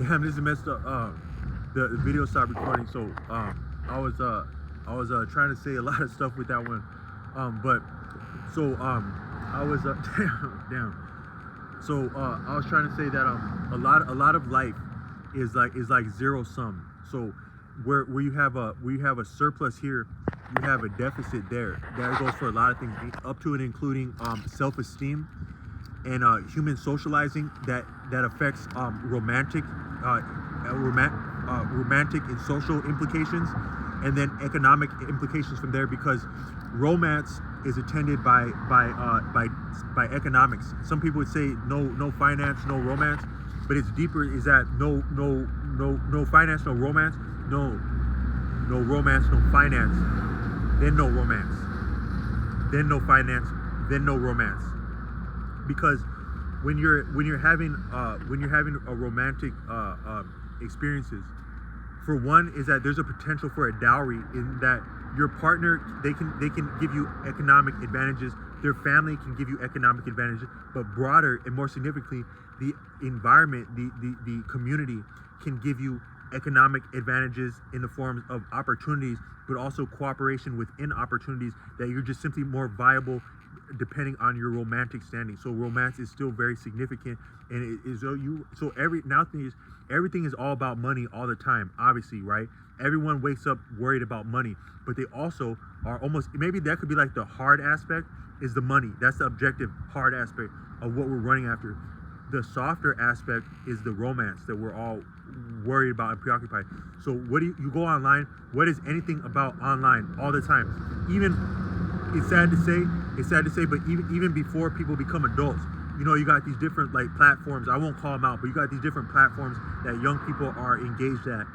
Damn, this is messed up. The video stopped recording, so I was trying to say a lot of stuff with that one. But so I was damn. So I was trying to say that a lot of life is like zero sum. So where you have a surplus here, you have a deficit there. That goes for a lot of things, up to and including self-esteem and human socializing that affects romantic and social implications, and then economic implications from there, because romance is attended by economics. Some people would say no finance, no romance, but it's deeper. Is that no finance, no romance, no romance, no finance, then no romance, then no finance, then no romance. Because when you're having a romantic experiences, for one, is that there's a potential for a dowry, in that your partner, they can give you economic advantages, their family can give you economic advantages, but broader and more significantly, the environment, the community can give you economic advantages in the forms of opportunities, but also cooperation within opportunities, that you're just simply more viable depending on your romantic standing. So romance is still very significant, and it is everything is all about money all the time, obviously, right? Everyone wakes up worried about money, but they also are almost, maybe that could be like the hard aspect is the money. That's the objective hard aspect of what we're running after. The softer aspect is the romance that we're all worried about and preoccupied. So what do you go online? What is anything about online all the time? Even, it's sad to say, but even before people become adults, you know, you got these different like platforms. I won't call them out, but you got these different platforms that young people are engaged at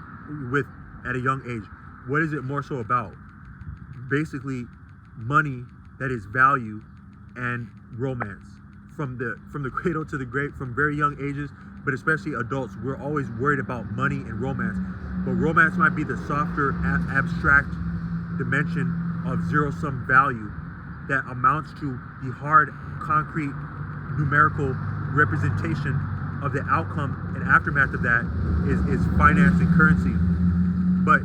a young age. What is it more so about? Basically, money that is value, and romance. From the cradle to the grave, from very young ages, but especially adults, we're always worried about money and romance. But romance might be the softer, abstract dimension of zero-sum value that amounts to the hard, concrete, numerical representation of the outcome and aftermath of that is finance and currency. But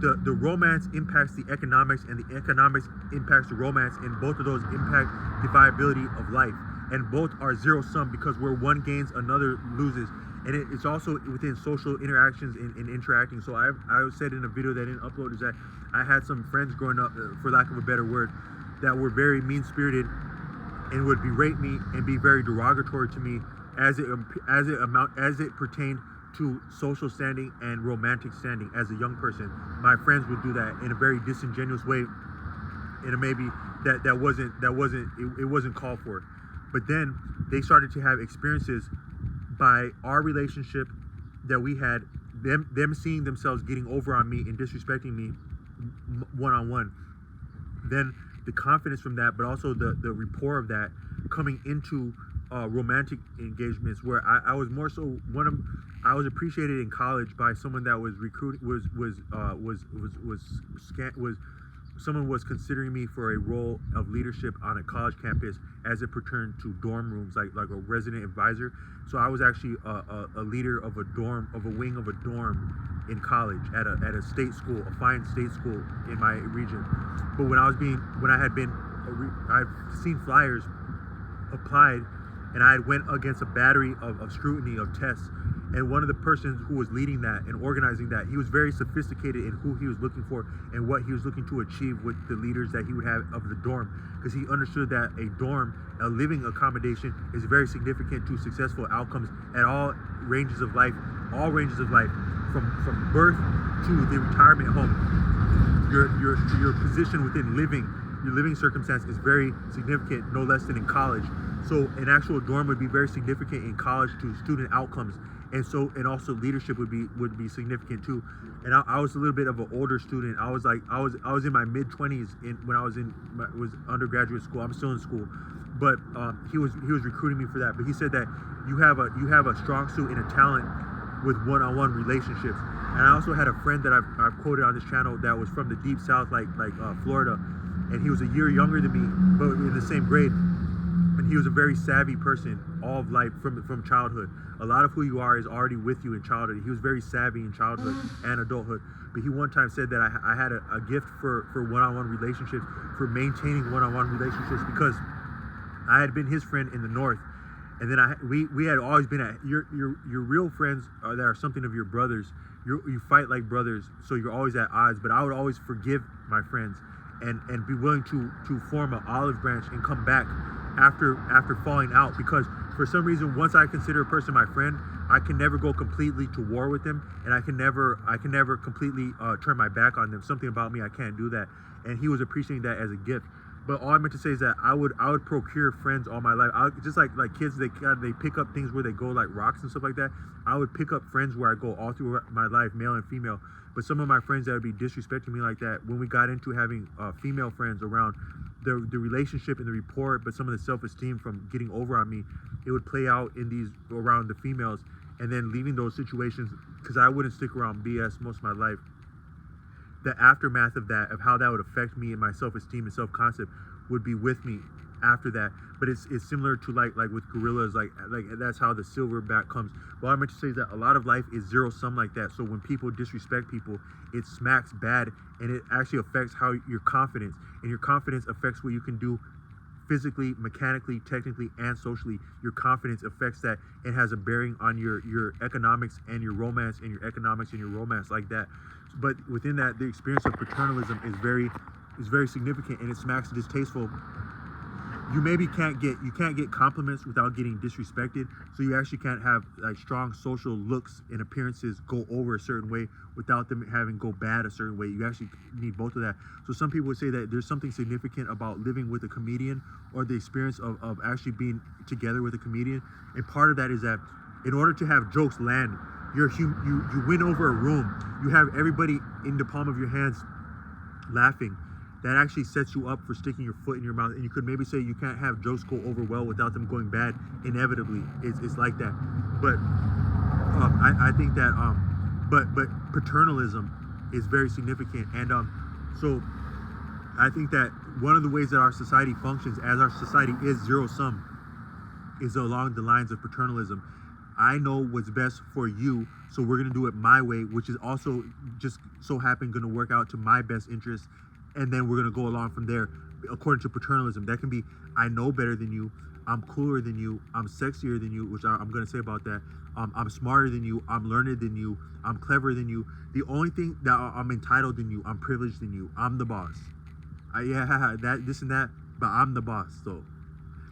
the romance impacts the economics, and the economics impacts the romance, and both of those impact the viability of life. And both are zero sum, because where one gains, another loses. And it's also within social interactions and interacting. So I said in a video that I didn't upload, is that I had some friends growing up, for lack of a better word, that were very mean-spirited and would berate me and be very derogatory to me as it pertained to social standing and romantic standing as a young person. My friends would do that in a very disingenuous way, and maybe it wasn't called for. But then they started to have experiences by our relationship that we had, them seeing themselves getting over on me and disrespecting me one-on-one. Then the confidence from that, but also the rapport of that coming into romantic engagements, where I was more so I was appreciated in college by someone that was recruiting, someone was considering me for a role of leadership on a college campus as it pertained to dorm rooms, like a resident advisor. So I was actually a leader of a wing of a dorm in college at a state school, a fine state school in my region. But I've seen flyers applied, and I went against a battery of scrutiny of tests. And one of the persons who was leading that and organizing that, he was very sophisticated in who he was looking for and what he was looking to achieve with the leaders that he would have of the dorm, because he understood that a dorm, a living accommodation, is very significant to successful outcomes at all ranges of life, from birth to the retirement home. Your position within your living circumstance is very significant, no less than in college. So an actual dorm would be very significant in college to student outcomes, and also leadership would be significant too. And I was a little bit of an older student. I was in my mid-20s when I was undergraduate school. I'm still in school, but he was recruiting me for that. But he said that you have a strong suit and a talent with one-on-one relationships. And I also had a friend that I've quoted on this channel that was from the deep south, like Florida, and he was a year younger than me, but in the same grade. And he was a very savvy person, all of life from childhood. A lot of who you are is already with you in childhood. He was very savvy in childhood and adulthood. But he one time said that I had a gift for one-on-one relationships, for maintaining one-on-one relationships, because I had been his friend in the North. And then we had always been at your real friends that are something of your brothers. You fight like brothers, so you're always at odds. But I would always forgive my friends and be willing to form an olive branch and come back after falling out, because for some reason, once I consider a person my friend, I can never go completely to war with them, and I can never completely turn my back on them. Something about me, I can't do that. And he was appreciating that as a gift. But all I meant to say is that I would procure friends all my life. Just like kids, they pick up things where they go, like rocks and stuff like that. I would pick up friends where I go all through my life, male and female. But some of my friends that would be disrespecting me like that, when we got into having female friends around, the relationship and the rapport, but some of the self-esteem from getting over on me, it would play out in these around the females, and then leaving those situations, because I wouldn't stick around BS most of my life. The aftermath of that, of how that would affect me and my self-esteem and self-concept, would be with me after that. But it's similar to like with gorillas, like that's how the silverback comes. What I meant to say is that a lot of life is zero sum like that. So when people disrespect people, it smacks bad, and it actually affects how your confidence, and your confidence affects what you can do physically, mechanically, technically, and socially. Your confidence affects that and has a bearing on your economics and your romance, and your economics and your romance like that. But within that, the experience of paternalism is very significant, and it smacks distasteful. You maybe can't get compliments without getting disrespected, so you actually can't have like strong social looks and appearances go over a certain way without them having go bad a certain way. You actually need both of that. So some people would say that there's something significant about living with a comedian, or the experience of actually being together with a comedian. And part of that is that in order to have jokes land, you win over a room. You have everybody in the palm of your hands laughing. That actually sets you up for sticking your foot in your mouth. And you could maybe say you can't have jokes go over well without them going bad. Inevitably, it's like that. But I think that but paternalism is very significant. And so I think that one of the ways that our society functions, as our society is zero sum, is along the lines of paternalism. I know what's best for you, so we're gonna do it my way, which is also just so happen gonna work out to my best interest, and then we're gonna go along from there according to paternalism. That can be, I know better than you, I'm cooler than you, I'm sexier than you, which I'm gonna say about that. I'm smarter than you, I'm learned than you, I'm clever than you. The only thing that I'm entitled than you, I'm privileged than you, I'm the boss. Yeah, that, this and that, but I'm the boss. So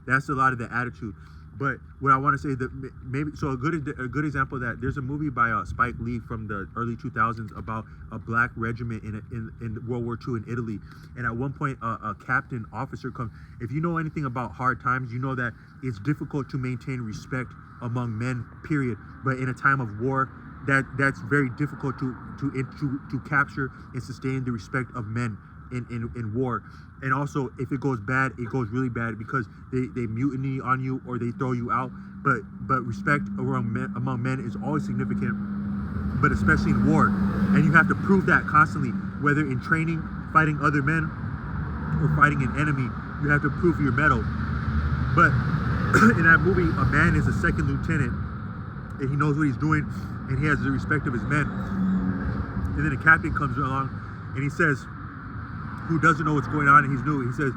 that's a lot of the attitude. But what I want to say, that maybe, so a good example of that, there's a movie by Spike Lee from the early 2000s about a black regiment in World War II in Italy. And at one point, a captain officer comes. If you know anything about hard times, you know that it's difficult to maintain respect among men, period. But in a time of war, that's very difficult to capture and sustain the respect of men in war. And also, if it goes bad, it goes really bad, because they mutiny on you or they throw you out. But respect among men is always significant, but especially in war. And you have to prove that constantly, whether in training, fighting other men, or fighting an enemy. You have to prove your mettle. But in that movie, a man is a second lieutenant, and he knows what he's doing, and he has the respect of his men. And then a captain comes along, and he says, who doesn't know what's going on, and he's new. He says,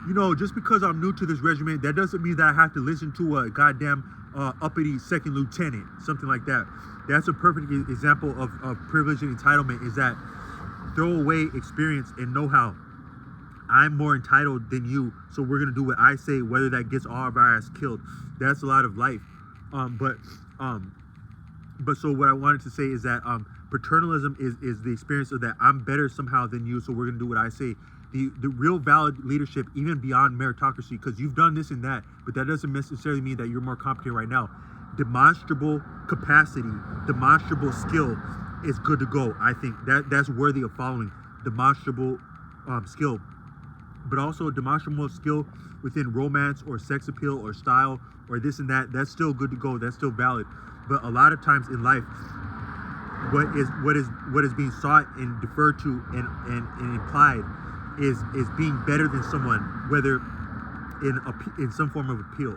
you know, just because I'm new to this regiment, that doesn't mean that I have to listen to a goddamn uppity second lieutenant, something like that. That's a perfect example of privilege and entitlement, is that throw away experience and know-how. I'm more entitled than you, so we're gonna do what I say, whether that gets all of our ass killed. That's a lot of life. But so what I wanted to say is that paternalism is the experience of that I'm better somehow than you, so we're gonna do what I say. The real valid leadership, even beyond meritocracy, because you've done this and that, but that doesn't necessarily mean that you're more competent right now. Demonstrable capacity, demonstrable skill is good to go. I think that's worthy of following. Demonstrable skill, but also demonstrable skill within romance or sex appeal or style or this and that. That's still good to go. That's still valid. But a lot of times in life, what is being sought and deferred to and implied is being better than someone, whether in some form of appeal.